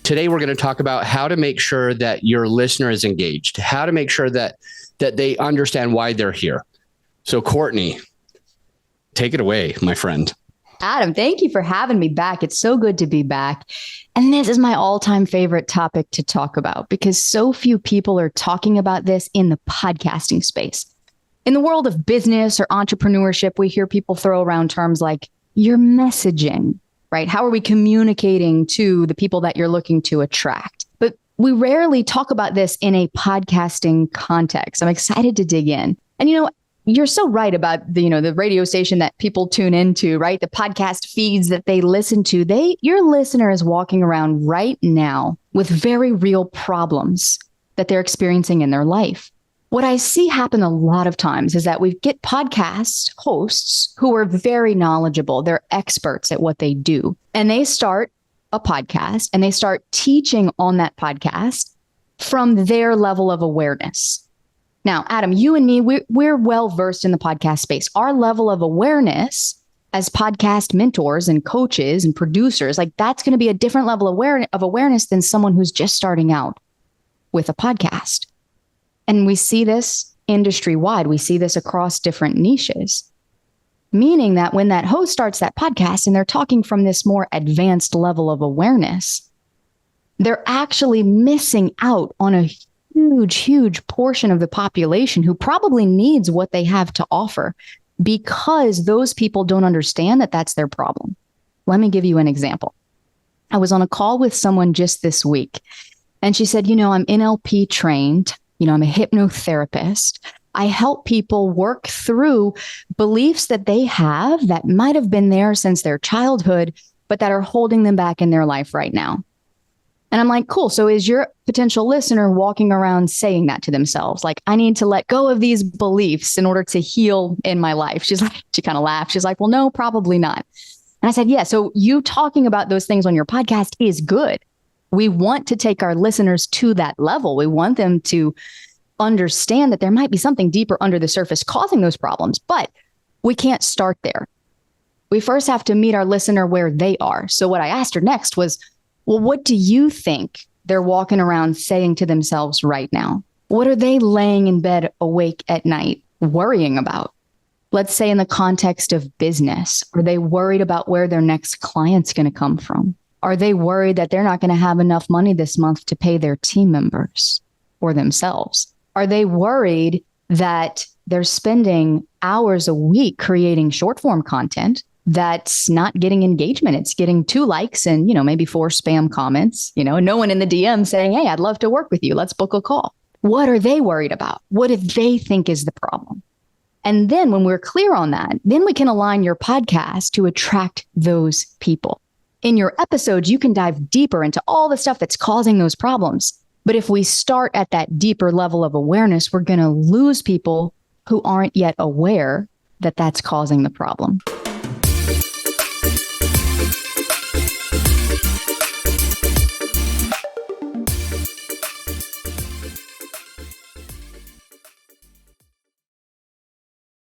Today, we're going to talk about how to make sure that your listener is engaged, how to make sure that they understand why they're here. So, Courtney, take it away, my friend. Adam, thank you for having me back. It's so good to be back. And this is my all-time favorite topic to talk about because so few people are talking about this in the podcasting space. In the world of business or entrepreneurship, we hear people throw around terms like your messaging, right? How are we communicating to the people that you're looking to attract? But we rarely talk about this in a podcasting context. I'm excited to dig in. And you're so right about the radio station that people tune into, right? The podcast feeds that they listen to. Your listener is walking around right now with very real problems that they're experiencing in their life. What I see happen a lot of times is that we get podcast hosts who are very knowledgeable. They're experts at what they do. And they start a podcast and they start teaching on that podcast from their level of awareness. Now, Adam, you and me, we're well versed in the podcast space. Our level of awareness as podcast mentors and coaches and producers, like that's going to be a different level of awareness than someone who's just starting out with a podcast. And we see this industry-wide. We see this across different niches, meaning that when that host starts that podcast and they're talking from this more advanced level of awareness, they're actually missing out on a huge portion of the population who probably needs what they have to offer because those people don't understand that that's their problem. Let me give you an example. I was on a call with someone just this week, and she said, I'm NLP trained. I'm a hypnotherapist. I help people work through beliefs that they have that might have been there since their childhood, but that are holding them back in their life right now. And I'm like, cool. So is your potential listener walking around saying that to themselves? Like, I need to let go of these beliefs in order to heal in my life. She kind of laughed. She's like, well, no, probably not. And I said, yeah. So you talking about those things on your podcast is good. We want to take our listeners to that level. We want them to understand that there might be something deeper under the surface causing those problems, but we can't start there. We first have to meet our listener where they are. So what I asked her next was, well, what do you think they're walking around saying to themselves right now? What are they laying in bed awake at night worrying about? Let's say in the context of business, are they worried about where their next client's going to come from? Are they worried that they're not going to have enough money this month to pay their team members or themselves? Are they worried that they're spending hours a week creating short form content that's not getting engagement? It's getting 2 likes and, maybe 4 spam comments, no one in the DM saying, hey, I'd love to work with you. Let's book a call. What are they worried about? What do they think is the problem? And then when we're clear on that, then we can align your podcast to attract those people. In your episodes, you can dive deeper into all the stuff that's causing those problems. But if we start at that deeper level of awareness, we're going to lose people who aren't yet aware that that's causing the problem.